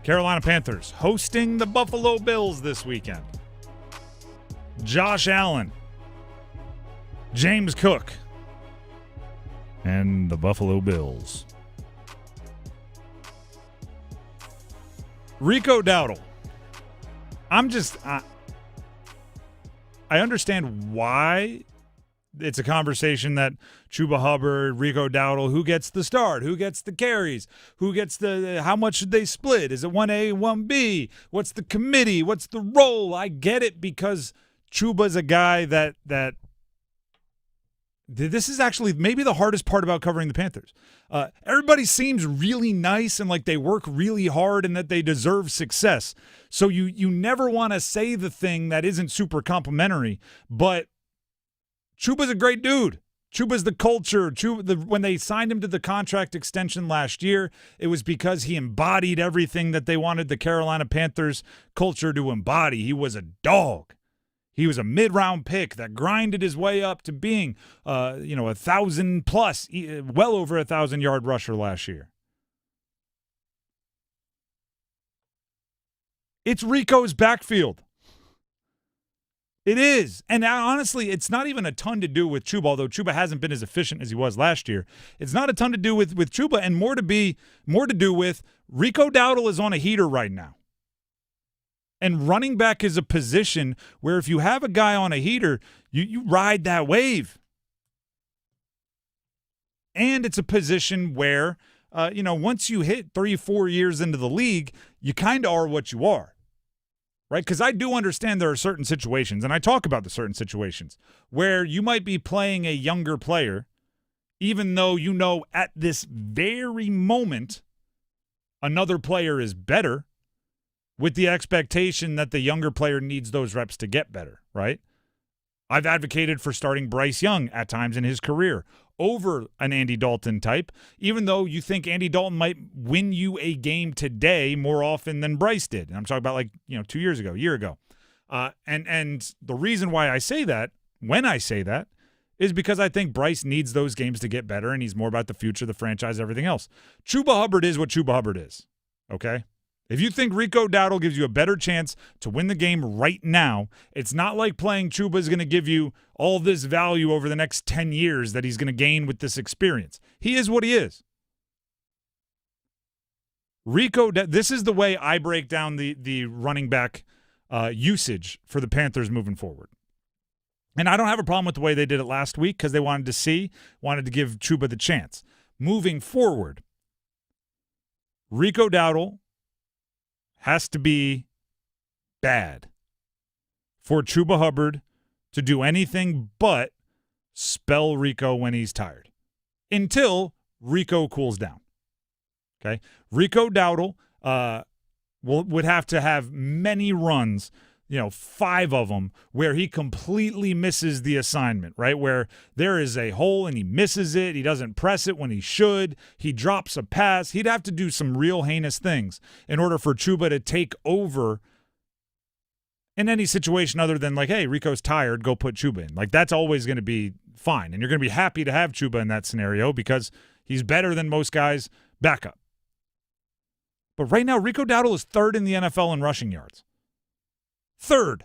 Carolina Panthers hosting the Buffalo Bills this weekend. Josh Allen, James Cook, and the Buffalo Bills. Rico Dowdle. I understand why it's a conversation that Chuba Hubbard, Rico Dowdle, who gets the start, who gets the carries, who gets how much should they split? Is it 1A, 1B? What's the committee? What's the role? I get it because Chuba's a guy that this is actually maybe the hardest part about covering the Panthers. Everybody seems really nice and like they work really hard and that they deserve success. So you never want to say the thing that isn't super complimentary, but Chuba's a great dude. Chuba's the culture. When they signed him to the contract extension last year, it was because he embodied everything that they wanted the Carolina Panthers culture to embody. He was a dog. He was a mid-round pick that grinded his way up to being, 1,000 plus, well over 1,000-yard rusher last year. It's Rico's backfield. It is. And honestly, it's not even a ton to do with Chuba, although Chuba hasn't been as efficient as he was last year. It's not a ton to do with Chuba, and more to do with Rico Dowdle is on a heater right now. And running back is a position where if you have a guy on a heater, you ride that wave. And it's a position where, once you hit 3-4 years into the league, you kind of are what you are. Right? Because I do understand there are certain situations, and I talk about the certain situations, where you might be playing a younger player, even though you know at this very moment another player is better, with the expectation that the younger player needs those reps to get better, right? I've advocated for starting Bryce Young at times in his career over an Andy Dalton type, even though you think Andy Dalton might win you a game today more often than Bryce did. And I'm talking about 2 years ago, a year ago. And the reason why I say that, when I say that, is because I think Bryce needs those games to get better, and he's more about the future, the franchise, everything else. Chuba Hubbard is what Chuba Hubbard is, okay? If you think Rico Dowdle gives you a better chance to win the game right now, it's not like playing Chuba is going to give you all this value over the next 10 years that he's going to gain with this experience. He is what he is. This is the way I break down the running back usage for the Panthers moving forward. And I don't have a problem with the way they did it last week because they wanted to give Chuba the chance. Moving forward, Rico Dowdle has to be bad for Chuba Hubbard to do anything but spell Rico when he's tired until Rico cools down. Okay? Rico Dowdle would have to have many runs, 5 of them, where he completely misses the assignment, right? Where there is a hole and he misses it. He doesn't press it when he should. He drops a pass. He'd have to do some real heinous things in order for Chuba to take over in any situation other than hey, Rico's tired, go put Chuba in. That's always going to be fine. And you're going to be happy to have Chuba in that scenario because he's better than most guys' backup. But right now, Rico Dowdle is 3rd in the NFL in rushing yards. 3rd.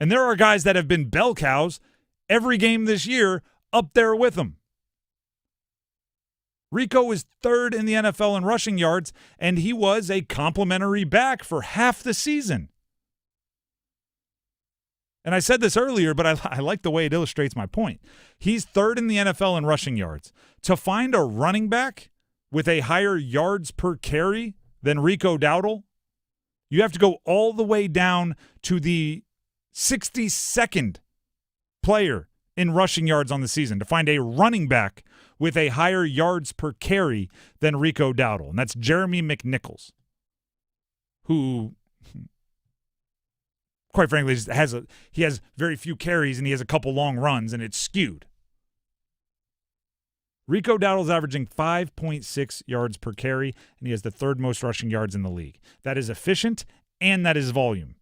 And there are guys that have been bell cows every game this year up there with him. Rico is 3rd in the NFL in rushing yards, and he was a complimentary back for half the season. And I said this earlier, but I like the way it illustrates my point. He's 3rd in the NFL in rushing yards. To find a running back with a higher yards per carry than Rico Dowdle, you have to go all the way down to the 62nd player in rushing yards on the season to find a running back with a higher yards per carry than Rico Dowdle. And that's Jeremy McNichols, who, quite frankly, he has very few carries and he has a couple long runs, and it's skewed. Rico Dowdle's averaging 5.6 yards per carry, and he has the 3rd most rushing yards in the league. That is efficient, and that is volume.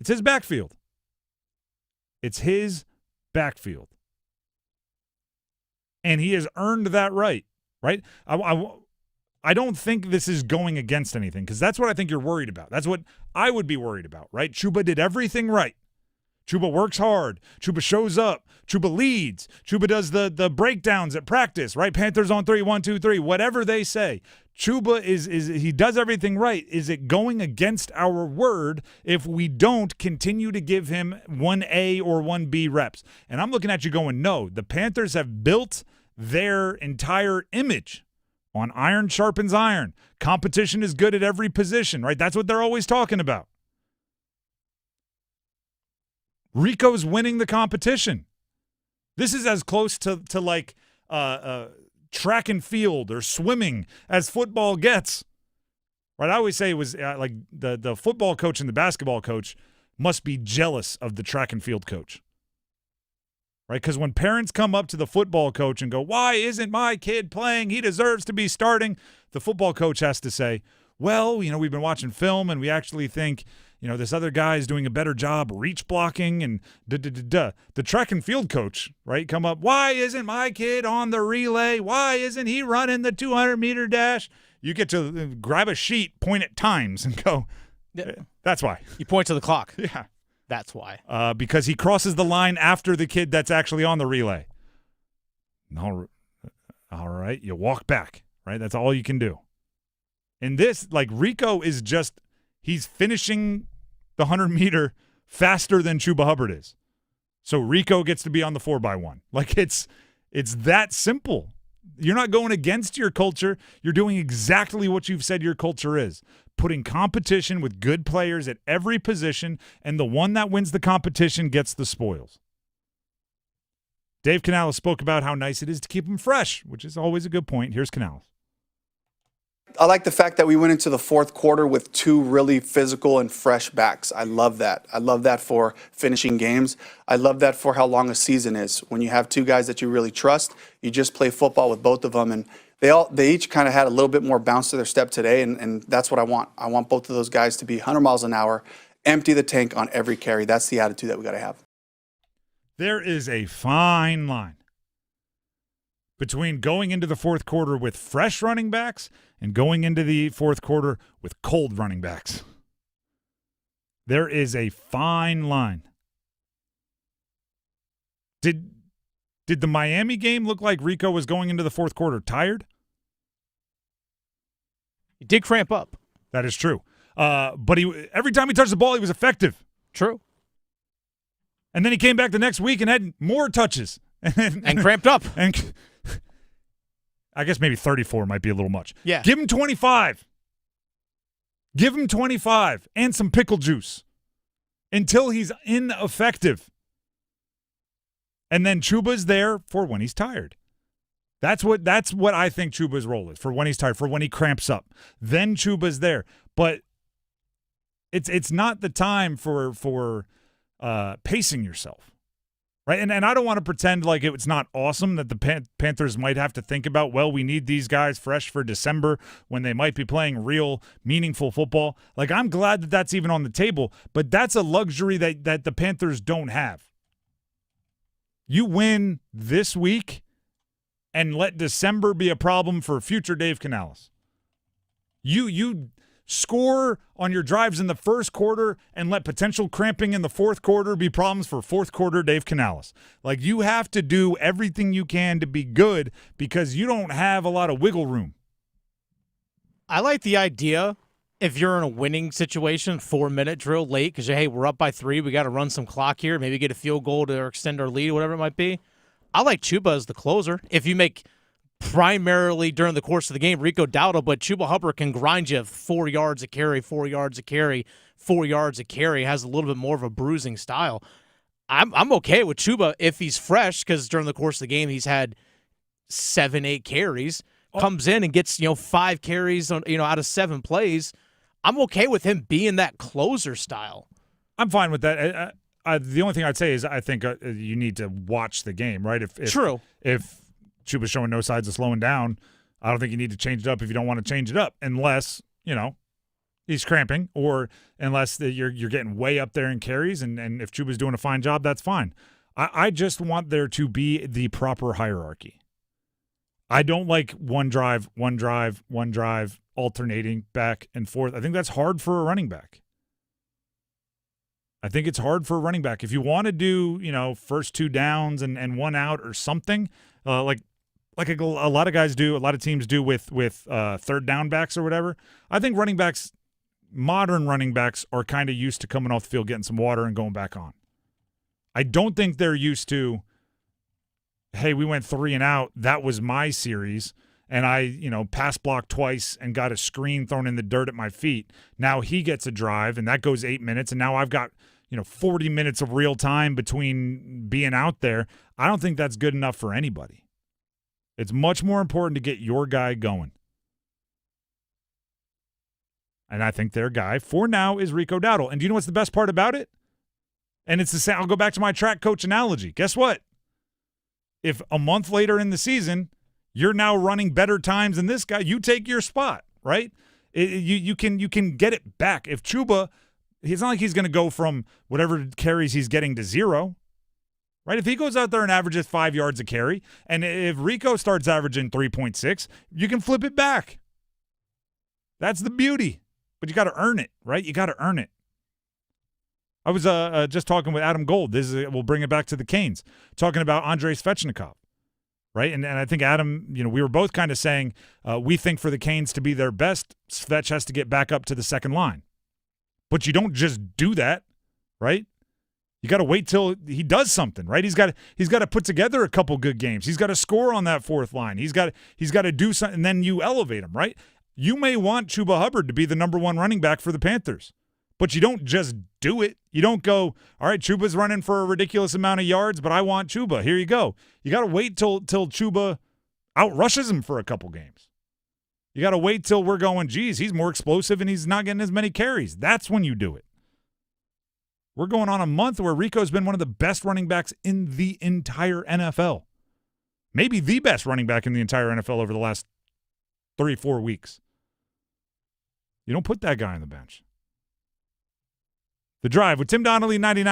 It's his backfield. It's his backfield. And he has earned that right? I don't think this is going against anything, because that's what I think you're worried about. That's what I would be worried about, right? Chuba did everything right. Chuba works hard. Chuba shows up. Chuba leads. Chuba does the breakdowns at practice, right? Panthers on 3, 1, 2, 3, whatever they say. Chuba he does everything right. Is it going against our word if we don't continue to give him 1A or 1B reps? And I'm looking at you going, no. The Panthers have built their entire image on iron sharpens iron. Competition is good at every position, right? That's what they're always talking about. Rico's winning the competition. This is as close to like track and field or swimming as football gets. Right? I always say it was like the football coach and the basketball coach must be jealous of the track and field coach. Right? Because when parents come up to the football coach and go, "Why isn't my kid playing? He deserves to be starting." The football coach has to say, "Well, we've been watching film and we actually think, this other guy is doing a better job reach blocking and da-da-da-da." The track and field coach, right, come up, "Why isn't my kid on the relay? Why isn't he running the 200-meter dash?" You get to grab a sheet, point at times, and go, "That's why." You point to the clock. Yeah. That's why. Because he crosses the line after the kid that's actually on the relay. All right, you walk back, right? That's all you can do. In this, like, Rico is just – he's finishing the 100-meter faster than Chuba Hubbard is. So Rico gets to be on the 4x1. Like, it's that simple. You're not going against your culture. You're doing exactly what you've said your culture is. Putting competition with good players at every position, and the one that wins the competition gets the spoils. Dave Canales spoke about how nice it is to keep them fresh, which is always a good point. Here's Canales. I like the fact that we went into the fourth quarter with two really physical and fresh backs. I love that. I love that for finishing games. I love that for how long a season is. When you have two guys that you really trust, you just play football with both of them, and they each kind of had a little bit more bounce to their step today, and that's what I want. I want both of those guys to be 100 miles an hour, empty the tank on every carry. That's the attitude that we got to have. There is a fine line between going into the fourth quarter with fresh running backs and going into the fourth quarter with cold running backs. There is a fine line. Did the Miami game look like Rico was going into the fourth quarter tired? He did cramp up. That is true. But every time he touched the ball, he was effective. True. And then he came back the next week and had more touches. And cramped up. And I guess maybe 34 might be a little much. Yeah. Give him 25. Give him 25 and some pickle juice until he's ineffective. And then Chuba's there for when he's tired. That's what I think Chuba's role is, for when he's tired, for when he cramps up. Then Chuba's there. But it's not the time for pacing yourself. Right? And I don't want to pretend like it's not awesome that the Panthers might have to think about, well, we need these guys fresh for December when they might be playing real, meaningful football. Like, I'm glad that that's even on the table, but that's a luxury that the Panthers don't have. You win this week and let December be a problem for future Dave Canales. You score on your drives in the first quarter and let potential cramping in the fourth quarter be problems for fourth quarter Dave Canales. Like, you have to do everything you can to be good because you don't have a lot of wiggle room. I like the idea, if you're in a winning situation, 4-minute drill late because, hey, we're up by 3, we got to run some clock here, maybe get a field goal to extend our lead, whatever it might be. I like Chuba as the closer. If you make primarily during the course of the game Rico Dowdle, but Chuba Hubbard can grind you 4 yards a carry, 4 yards a carry, 4 yards a carry, has a little bit more of a bruising style. I'm okay with Chuba if he's fresh, because during the course of the game he's had 7-8 carries, comes in and gets 5 carries on out of 7 plays. I'm okay with him being that closer style. I'm fine with that. The only thing I'd say is I think you need to watch the game, right? True. If Chuba's showing no signs of slowing down, I don't think you need to change it up if you don't want to change it up, unless, he's cramping, or unless you're getting way up there in carries, and if Chuba's doing a fine job, that's fine. I just want there to be the proper hierarchy. I don't like one drive, alternating back and forth. I think that's hard for a running back. I think it's hard for a running back. If you want to do, first 2 downs and 1 out or something, like a lot of guys do, a lot of teams do with third down backs or whatever, I think modern running backs are kind of used to coming off the field, getting some water, and going back on. I don't think they're used to, hey, we went 3 and out. That was my series. And I, pass blocked twice and got a screen thrown in the dirt at my feet. Now he gets a drive, and that goes 8 minutes. And now I've got, 40 minutes of real time between being out there. I don't think that's good enough for anybody. It's much more important to get your guy going. And I think their guy for now is Rico Dowdle. And do you know what's the best part about it? And it's the same. I'll go back to my track coach analogy. Guess what? If a month later in the season, you're now running better times than this guy, you take your spot, right? You can get it back. If Chuba, it's not like he's going to go from whatever carries he's getting to 0, right? If he goes out there and averages 5 yards a carry, and if Rico starts averaging 3.6, you can flip it back. That's the beauty. But you got to earn it, right? You got to earn it. I was just talking with Adam Gold. We'll bring it back to the Canes, talking about Andrei Svechnikov, right? And I think Adam, we were both kind of saying we think for the Canes to be their best, Svech has to get back up to the second line. But you don't just do that, right? You got to wait till he does something, right? He's got to put together a couple good games. He's got to score on that fourth line. He's got to do something, and then you elevate him, right? You may want Chuba Hubbard to be the number 1 running back for the Panthers, but you don't just do it. You don't go, all right, Chuba's running for a ridiculous amount of yards, but I want Chuba. Here you go. You got to wait till Chuba outrushes him for a couple games. You got to wait till we're going, geez, he's more explosive and he's not getting as many carries. That's when you do it. We're going on a month where Rico's been one of the best running backs in the entire NFL. Maybe the best running back in the entire NFL over the last 3-4 weeks. You don't put that guy on the bench. The Drive with Tim Donnelly, 99.